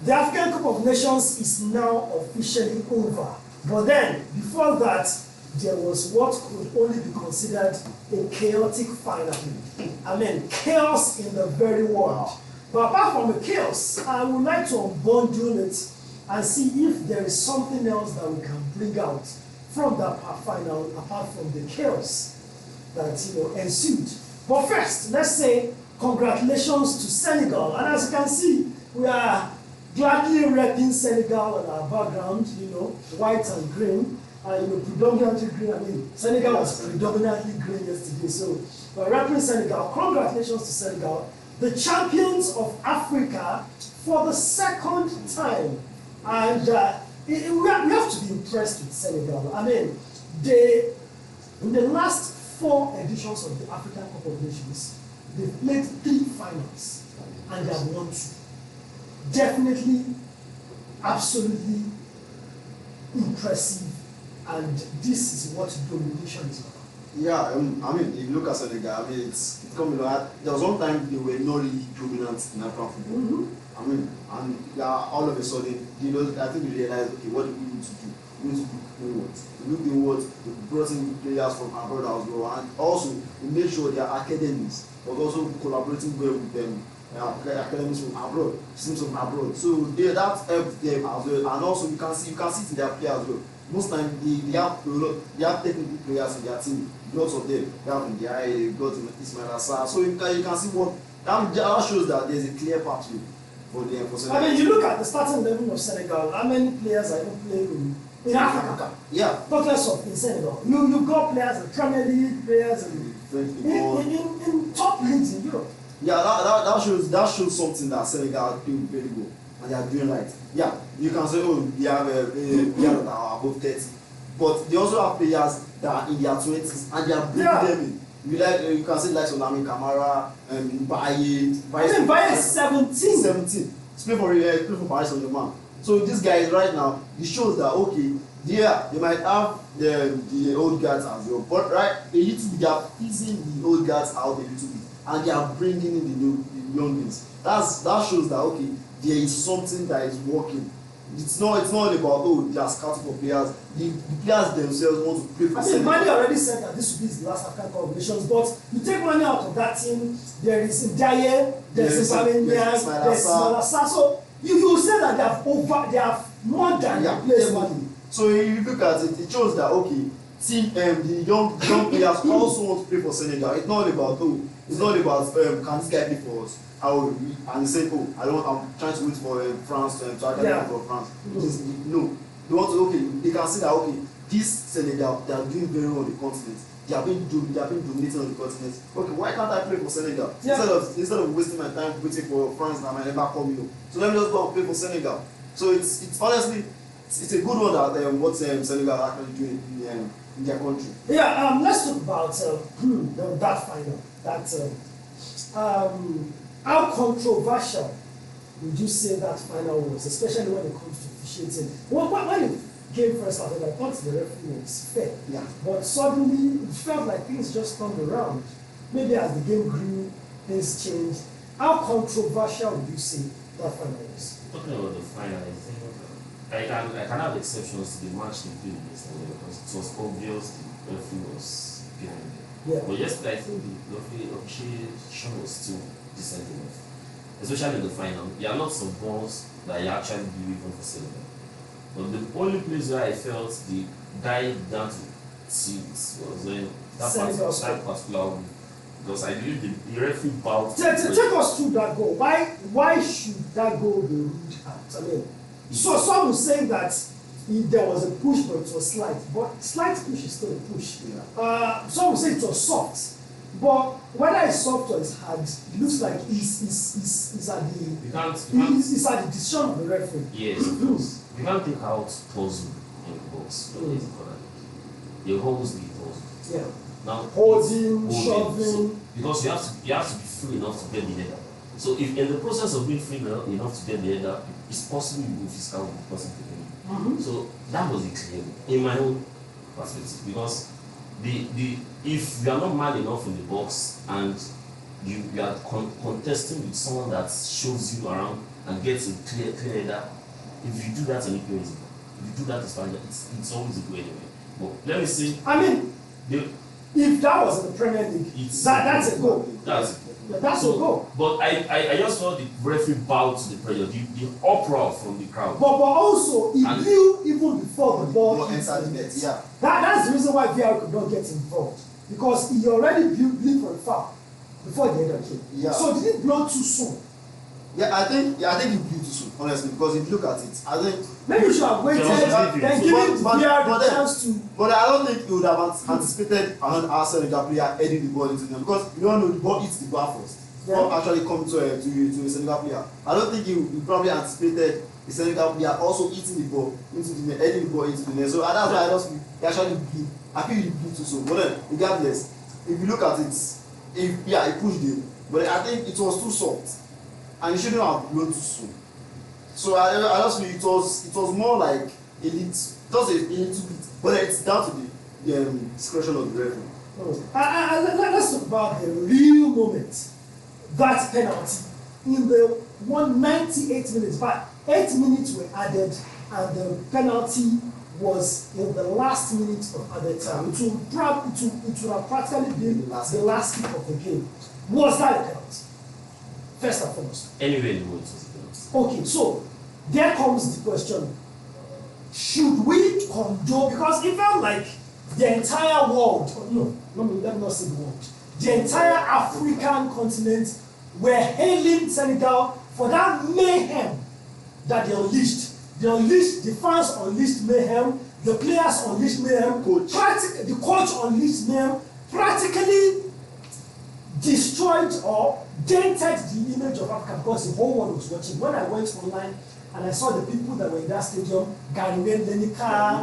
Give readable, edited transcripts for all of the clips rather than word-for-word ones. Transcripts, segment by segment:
The African Cup of Nations is now officially over. But then, before that, there was what could only be considered a chaotic final. I mean, chaos in the very word. Wow. But apart from the chaos, I would like to unbundle it and see if there is something else that we can bring out from that final, apart from the chaos that ensued. But first, let's say congratulations to Senegal. And as you can see, we are gladly repping Senegal on our background, white and green. Predominantly green. I mean, Senegal was predominantly green yesterday. So we're repping Senegal. Congratulations to Senegal, the champions of Africa for the second time. And we have to be impressed with Senegal. I mean, in the last 4 editions of the African Cup of Nations, they've played 3 finals and they have won 2. Definitely, absolutely impressive, and this is what domination is about. Yeah, I mean, if you look at Senegal, I mean, it's coming out. There was one time they were not really dominant in African football. I mean, and all of a sudden, I think they realized, okay, what do we need to do? We need to do what? We do what? We brought in players from abroad as well, and also we made sure their academies, but also collaborating well with them. Academies from abroad, teams from abroad. So that helped them as well, and also you can see it in their players as well. Most times they have technical players in their team. Lots of them. They have in the eye, they got Ismail Assar. So you can see what that shows that there's a clear pathway for them. For Senegal. I mean, you look at the starting level of Senegal. How many players are even playing in Africa? Yeah. Not less of in Senegal. You got players in Premier League, players in top leagues in Europe. Yeah, that shows something that Senegal are doing very well and they are doing right. Yeah, you can say, oh, they have players that are above 30, but they also have players that are in their 20s and they are bringing them in. You can say like Lamine Camara, Baye is 17. 17. Play for Paris Saint-Germain. So this guy is right now. It shows that okay, yeah, they might have the old guards as well, but they are teasing the old guards out a little bit. And they are bringing in the youngins. That shows that okay, there is something that is working. It's not about they are scouting for players. The players themselves want to play for. I mean, Mani already said that this will be his last African Cup of Nations, but you take Mani out of that team, there is Ndiaye, there's Ismail Assar. So you will say that they have more than players Mani. So if you look at it, it shows that okay, the young players also want to play for Senegal. It's not about can this guy play for us? And they say, oh, I'm trying to wait for France to play for France. No, they want to they can see that okay, this Senegal, they are doing very well on the continent. They have been dominating on the continent. Okay, why can't I play for Senegal? Instead of wasting my time waiting for France that might never come So let me just go and play for Senegal. So it's honestly it's a good one that what Senegal are actually doing in their country. Yeah, let's talk about that final. How controversial would you say that final was, especially when it comes to officiating? When it came first out, I thought the referee was fair. Yeah. But suddenly it felt like things just turned around. Maybe as the game grew, things changed. How controversial would you say that final was? Talking about the final, I think I can have exceptions to the match they played yesterday because it was obvious the referee was behind them. Yeah. But yesterday, I think the referee officiation was still decent enough, especially in the final. There are lots of balls that you actually give even for Senegal. But the only place where I felt the guy down to see was when that particular one. Because I believe the referee bowed. Take us through that goal. Why should that goal be ruled out? I mean, so some will say that there was a push, but it was slight. But slight push is still a push. Yeah. Some will say it was soft. But whether it's soft or it's hard, it looks like it's at the decision of the referee. Yes, of course. You can't take out puzzle in the box when there's a corner. You holds the puzzle. Yeah. Now holding, shoving. So, because you have to be free enough to get the header. So if in the process of being free enough to get the header, it's possible you go physical with the person taking it. So that was the clear in my own perspective, because if you are not man enough in the box and you are contesting with someone that shows you around and gets a clear header. If you do that in EPL, if you do that in Spanish, it's always a go anyway. But let me see. I mean, if that was in the Premier League, that's a goal. That's a goal. But I just saw the referee bow to the pressure, the uproar from the crowd. But also, he blew even before the ball entered the net. Yeah. That's the reason why VR could not get involved, because he already blew for a foul before the header came. Yeah. So did it blow too soon? I think he blew too soon, honestly, because if you look at it, I think maybe you should have waited and given VR the chance to. But I don't think he would have anticipated an Senegal player heading the ball into them, because you don't know the ball hits the bar first. Yeah. Not actually come to a Senegal player. I don't think he probably anticipated the Senegal player also hitting the ball into the net, heading the ball into the net. So that's why I just feel he actually blew. I feel he blew too soon. But then, regardless, if you look at it, he pushed him. But I think it was too soft. And he shouldn't have blown too soon. So I just feel it was more like a little bit, but it's down to the discretion of the referee. Let's talk about the real moment. That penalty in the 198 minutes, but 8 minutes were added, and the penalty was in the last minute of added time. It would have practically been the last kick of the game. Was that a penalty? First and foremost. Anyway, in the world, it was a penalty. Okay, so there comes the question: should we condone? Because it felt like the entire world, let me not say the world, the entire African continent were hailing Senegal for that mayhem that they unleashed. The fans unleashed mayhem, the players unleashed mayhem, the coach unleashed mayhem, practically destroyed or dented the image of Africa, because the whole world was watching. When I went online and I saw the people that were in that stadium, Ghanaian, Lenica,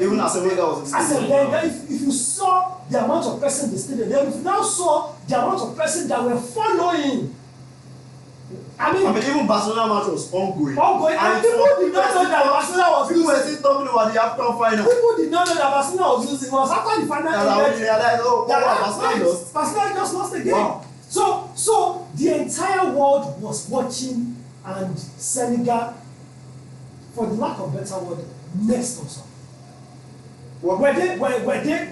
even Senegal was in the stadium. If you saw the amount of person in the stadium, then if you now saw the amount of person that were following, I mean even Barcelona match was ongoing. And people did not know that Barcelona was losing. People were still talking about the AFCON final. People did not know that Barcelona was losing. It was after the final Barcelona just lost the game. Wow. So the entire world was watching, and Senegal, for the lack of better word, messed us up. Were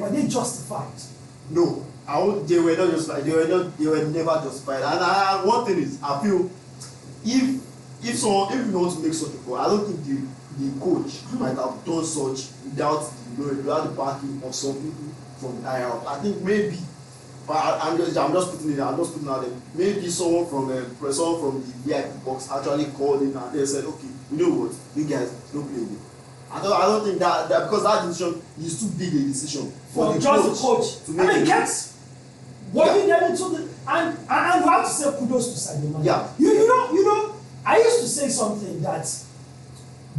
they justified? No, they were not justified. They were never justified. And one thing is, I feel if you want to make such a call, I don't think the coach might have done such without the backing of some people from the IR. I think maybe. I'm just putting it out there. Maybe someone from the VIP box actually called in and they said, okay, you know what, you guys don't play it. I don't think that because that decision is too big a decision for the coach to make. I mean, gets working them into the and you have to say kudos to Sadio Mane. Yeah. You know, I used to say something that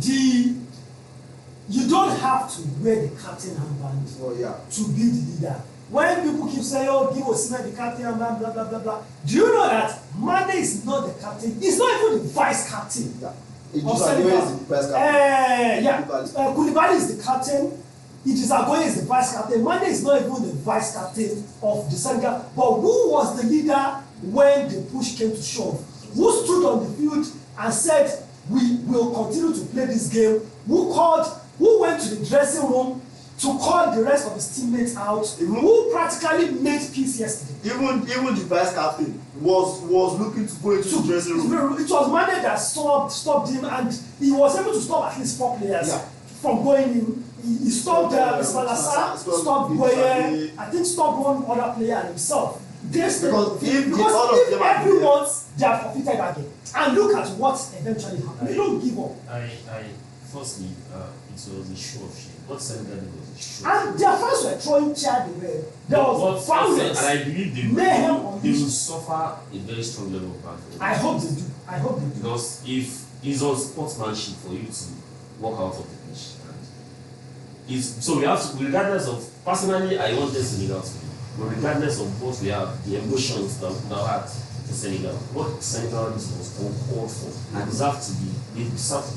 you don't have to wear the captain armband to be the leader. When people keep saying, oh, give Osimhen the captain and blah, blah, blah, blah, blah. Do you know that Mane is not the captain? He's not even the vice captain. Yeah. Koulibaly is the captain. Idris Agoye is the vice captain. Mane is not even the vice captain of the Senegal. But who was the leader when the push came to shove? Who stood on the field and said, we will continue to play this game? Who went to the dressing room to call the rest of his teammates out, who practically made peace yesterday? Even the vice captain was looking to go into the dressing room. It was Mane that stopped him, and he was able to stop at least 4 players from going in. He stopped Malasa, stopped Boye, I think stopped one other player and himself. Because if everyone, they have forfeited that game. And look at what eventually happened. They don't give up. Firstly, it was a show of shame. What Senegal did was a show. And their fans were throwing chairs away. There was violence. And I believe they will suffer a very strong level of backlash. I hope they do. Because if it's on sportsmanship for you to walk out of the pitch, so we have to, regardless of, personally, I want this Senegal to be, but regardless of what we have, the emotions that we now had to Senegal, what Senegal was uncalled for and deserve to be, they deserve to be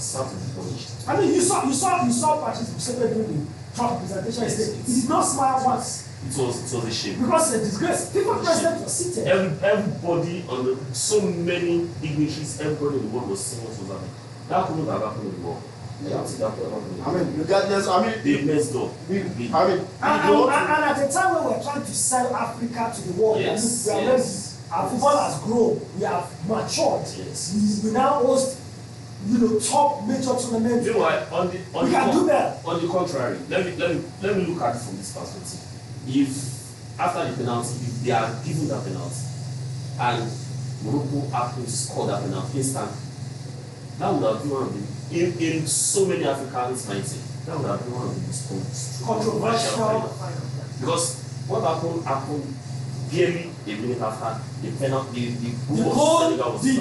punished. I mean, you saw Patrice Musepe during the Trump presentation. He did not smile once. It was a shame. Because it's a disgrace. FIFA president was seated. Everybody so many dignitaries, everybody in the world was saying what was happening. That couldn't have happened in the world. I mean, regardless, I mean, they messed up. And at the time when we're trying to sell Africa to the world, yes, our football has grown, we have matured. Yes. We now host, top major tournaments. Meanwhile, on the contrary, let me look at it from this perspective. If after the penalty, if they are given that penalty, and Morocco happened to score that penalty instantly, that would have been one of the in so many Africans' mindset, that would have been one of the most controversial because what happened barely a minute after the penalty, the goal was the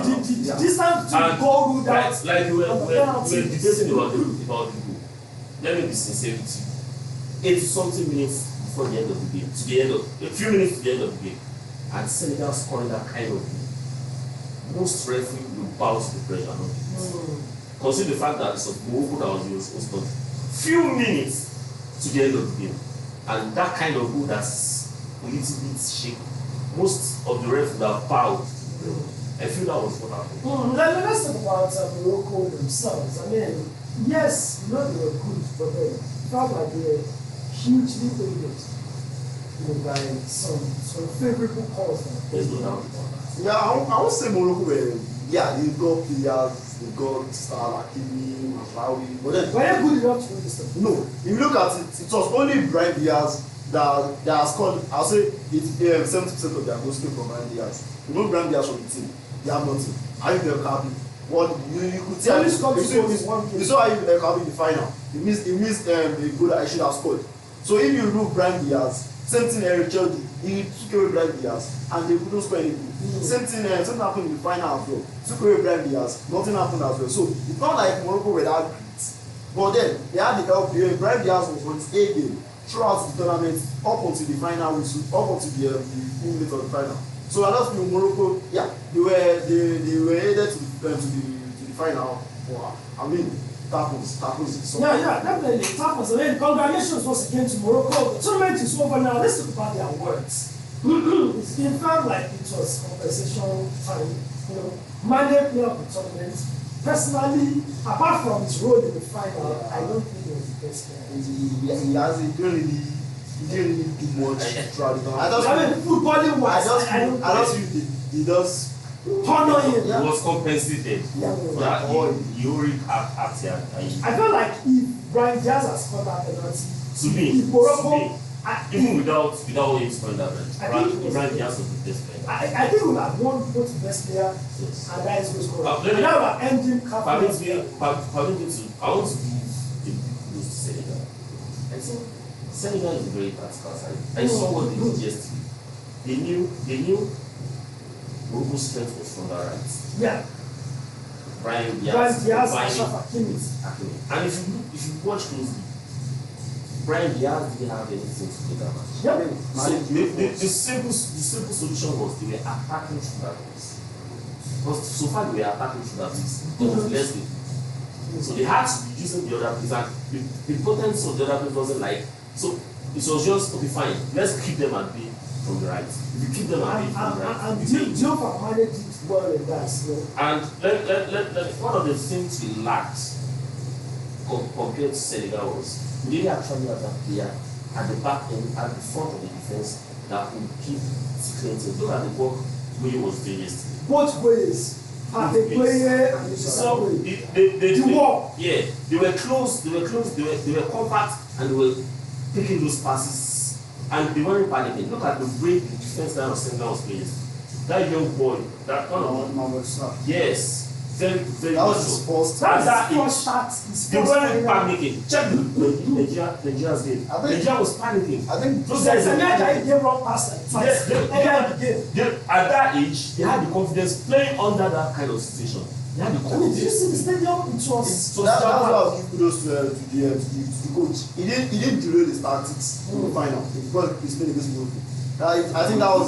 distance to the goal ruled out. Like we were debating about the goal. Let me be sincere with you. 80-something minutes before the end of the game, a few minutes to the end of the game, and Senegal scoring that kind of goal, most referees will bow to the pressure. Consider the fact that it's a Morocco that was host country. Few minutes to the end of the game, and that kind of goal that's a little bit shaky. Most of the refs would have bowed. I feel that was what happened. Let's talk about Morocco themselves. I mean, yes, they were good, but they felt like they were hugely favored by some favorable calls. There's no doubt. Yeah, I would say Morocco were, they got players, they got Star Hakimi, Mazraoui, but then. Were they good enough to win this thing? No, if you look at it, it was only Brian Diaz that scored. I'll say 70% of their goals came from Brian Diaz. You know Brian Diaz from the team, they have nothing. Are you happy? What you could see? You saw how you Kabi in the final. He missed a goal that I should have scored. So if you remove Brian Diaz, same thing Eric Chelsea, he took away Brian Diaz and they couldn't score anything. Same thing happened in the final as well. Took away Brian Diaz, nothing happened as well. So it's not like Morocco were that great. But then they had the help. Brian Diaz was on his A game throughout the tournament up until the final up until the minute of the final. So I just feel Morocco, they were headed to the final. I mean, tackles. Definitely tackles. I mean, congratulations once again to Morocco. The tournament is over now. Let's talk about their words. It felt like it was conversation time. Mandate player of the tournament. Personally, apart from his role in the final, I don't think he was the best player. He didn't really do much throughout the tournament. I mean, footballing wise, I don't think he does. Honor him. He was compensated for that heroic act here. I feel like if Brian Diaz has scored that penalty, to me, Morocco, even without him scoring that penalty, Brian Diaz was the best player. I think we have won both the best player and that is who's scoring. And now we're ending I want to give the close to Senegal. I think Senegal is a very tactical side. I saw what they did yesterday. They knew Morocco's strength was from the right. Yeah. Brian Diaz, Hakimi. And if you watch closely, Brian Diaz didn't have anything to do that match. Yeah. So the simple solution was they were attacking through that place. Because so far they were attacking through that place. There was less than. So they had to be using the other place, and the potence of the other place wasn't like so. It was just okay, fine. Let's keep them at bay from the right. If you keep them at bay from the right, and Diop managed it well in that. And let one of the things we lacked compared to Senegal was we didn't actually have that player at the back end, at the front of the defense that would keep clean. Look at the work we was doing yesterday. Both ways. The player and the so they were close, they were compact, and they were taking those passes, and they weren't panicking. Look at the way the defense line of Senegal was playing. That young boy, that one of yes, very that was his first time. That's the first shot. They weren't panicking. Check Nigeria's game. Nigeria was panicking. I think those guys gave wrong pass. At that age, they had the confidence playing under that kind of situation. They had the confidence. Did you see the stadium? It was. So that's why I give kudos to the coach. He didn't delay the tactics in the final because he's playing against Morocco. I think that was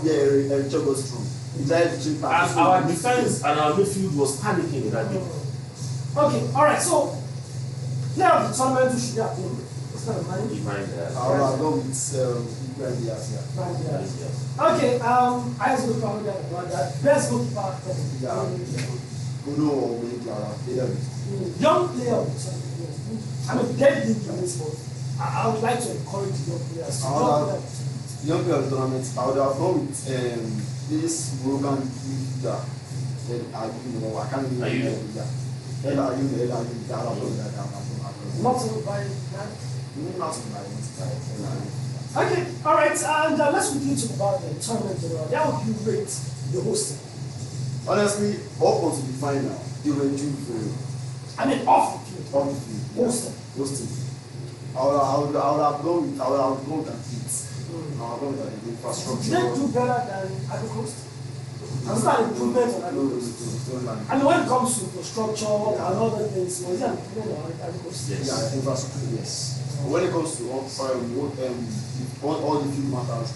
Eric was strong. He tried to change tactics. And our defense and our midfield was panicking in that game. Okay, all right. So player of the tournament who should have been instead of Mali? I would have gone with Ibrahim Diaz. Okay, I go for that. Best goalkeeper. Yeah. Bruno or Young player. I mean, get into this sport. I would like to encourage young players to young players tournament. I would have gone with this Moroccan midfielder. I can't remember. Not to buy that. Okay, all right, and let's quickly talk about the tournament general. How would you rate the hosting? Honestly, up until the final, they were doing very well. I mean, off the field. Hosting. I would have gone with that it. I would have gone with the infrastructure. Did they do better than Ivory Coast? I'm starting improvement on Ivory Coast. I mean, when it comes to infrastructure and other things, was it an improvement on Ivory Coast? Yes. Yeah, infrastructure, yes. When it comes to all the field matters.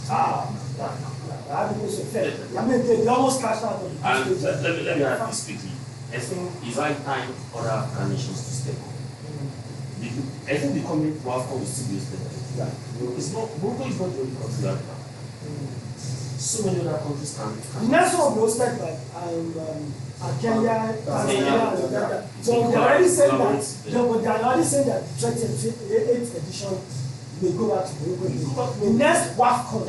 Ivory Coast is fair. I mean, they almost cashed out on the and let me add this quickly. I think it's high time other African nations to step up. I think the coming AFCON will still be step up. Yeah. Morocco is not the only country that can. So many other countries can. The next one will be hosted by Kenya, Tanzania, and Uganda. So they already said that the 28th edition may go back to Morocco. The next AFCON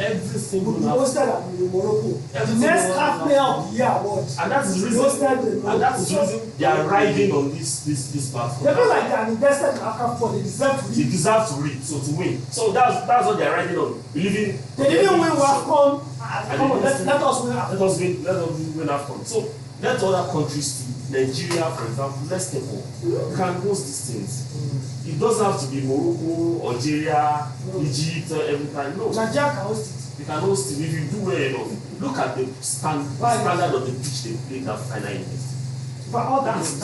will be hosted at Morocco. The next half player of the year award. And that is the reason they are riding on this platform. They feel like they are invested in African football. They deserve to win. To win. So that's what they are riding on. Believing they didn't win AFCON. Come on, let us win AFCON. Let us win AFCON. So let other countries too. Nigeria, for example, let's step up. You can host these things. It doesn't have to be Morocco, Algeria, Egypt every time. No. Nigeria can host it. You can host it if you do well enough. Look at the standard of the pitch they played that final event. But all that's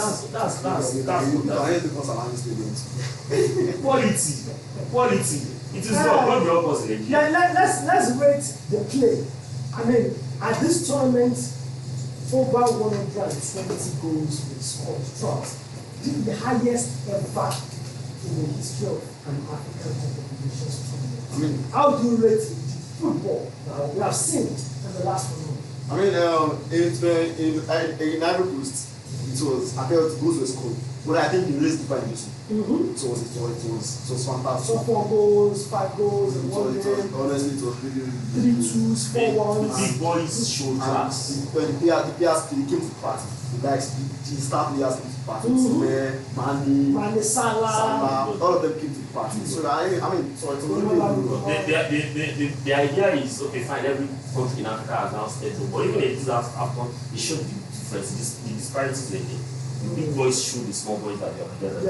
quality. It is not what we all call it. Yeah, let's rate the play. I mean, at this tournament, over 120 goals were scored throughout. The highest ever in the history of an African competitions tournament. I mean, how do you rate the football that we have seen in the last one? I mean, in Ivory Coast, I felt goals were scored, but I think the race deeper in this one. It was fantastic. So 4 goals, 5 goals, and 1 game. Honestly, it was really 3-2s, 4-1s. The big boys showed class. The players came to the party. The star players came to the party. Mane, Salah, all of them came to the party. So I mean, so it's really the idea is okay, fine. Every country in Africa has now stepped up, but even if this AFCON, it showed the difference, the disparities in it. The big boys show the small boys that they are together.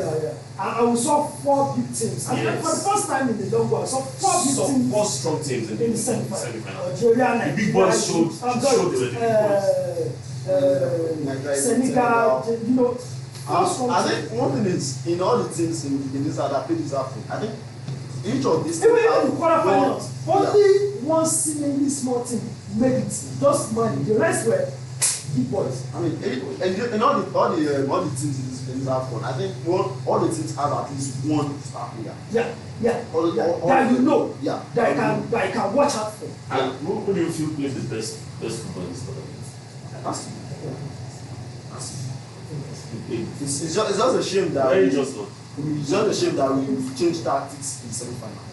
Yeah. And we saw 4 big teams. And for the first time in the long run, I saw 4 big teams. 4 strong teams in the semi-final. Algeria, the big boys showed the big boys. Senegal, you know. I think one thing is, in all the teams in this that played this AFCON, I think each of these teams even in the quarterfinals, only one seemingly small team made it. Just money. The rest were big boys. I mean, in all the teams in this AFCON, I think all the teams have at least one star player. That you know. Yeah. That can watch out for. And who do you feel plays the best football in this tournament? It's just a shame that we changed tactics in the semi-final.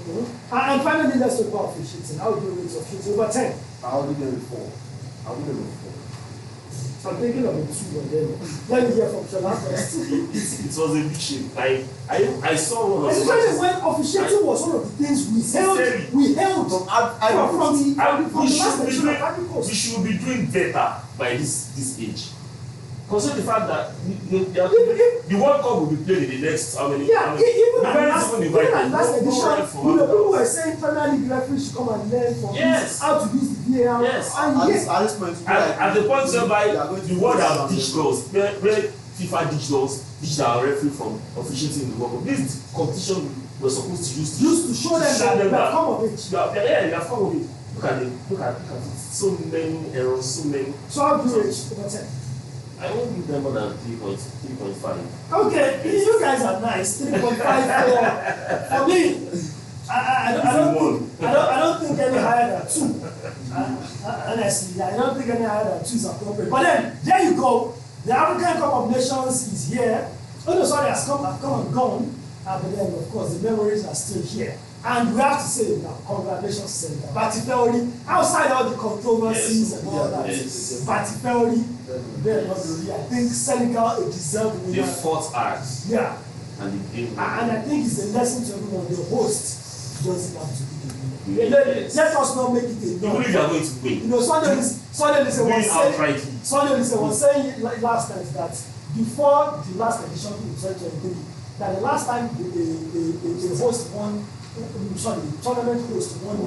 And finally, let's talk about officiating. How do you rate officiating? Over 10. I'll give them 4. I'm thinking of a 2 and then let me hear from Shola first. It was a big shame. I saw one of the especially when officiating was one of the things we held from the last edition of Ivory Coast. We should be doing better by this age. Consider the fact that the World Cup will be played in the next how many? Yeah, even last edition, people were saying Premier League referees should come and learn from how to use the VAR. Yes. At the point whereby the world have ditched those, where FIFA ditched our referee from officiating in the World Cup. This competition we're supposed to use to show them that they have come of it. They have come of it. Look at it. So many errors, so many. So how do you rate over 10? I won't give them more than 3.5. Okay, you guys are nice. 3.5 for me. I don't think any higher than 2. Honestly, I don't think any higher than 2 is appropriate. But then, there you go. The African Cup of Nations is here. Oh no, sorry, have come and gone. But then, of course, the memories are still here. And we have to say now, congratulations to Senegal. Batifeori, outside all the controversies and all that, Batifeori, I think Senegal deserved winner. They fought hard. Yeah. And they gave. And I think it's a lesson to everyone. The host doesn't have to be the winner. Let us not make it a no. Even if you are going to win. You know, Sunday was saying last time that before the last edition in 2023, that the last time the host won, the tournament host won it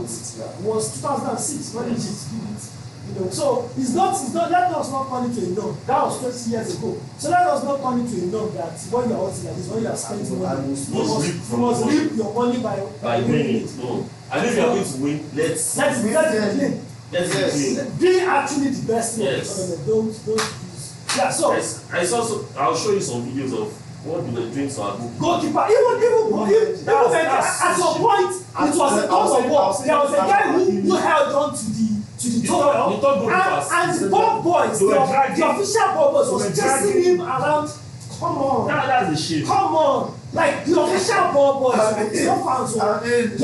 was 2006 when Egypt did it. You know, so it's not. Let us not turn it to a no. That was 20 years ago. So let us not turn it to a no that when you are hosting like this, when you are spending money, you must reap your money by winning it. No. And if you are going to win, let's play. Be actually the best in the tournament. Don't use. Yeah. So I'll show you some videos of what we were doing to our goalkeeper. Even at some point it was a cause of war. There was a guy who held on to the towel, and the ball boys, the official ball boys was chasing him around. Come on. That's the shit. Come on. Like the official ball boys, the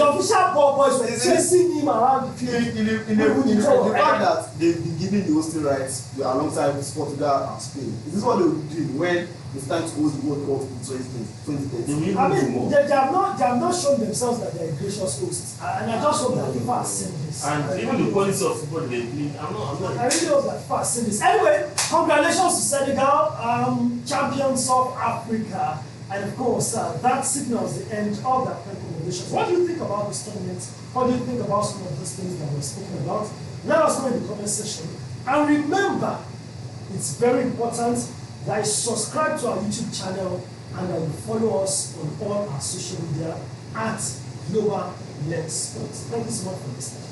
official ball boys were chasing him around the field. The fact that they've been given the hosting rights alongside Portugal and Spain, this is what they will be doing when it's time to host the World Cup in 2030. I mean, they have not shown themselves that they are gracious hosts, and I just hope that FIFA has seen this. And even the quality of football they play, I'm not. I really hope that FIFA has seen this. Anyway, congratulations to Senegal, champions of Africa. And of course, that signals the end of the African competitions. What do you think about this tournament? What do you think about some of those things that we're speaking about? Let us know in the comment section. And remember, it's very important that you subscribe to our YouTube channel and that you follow us on all our social media at Global Lens Sports. Thank you so much for listening.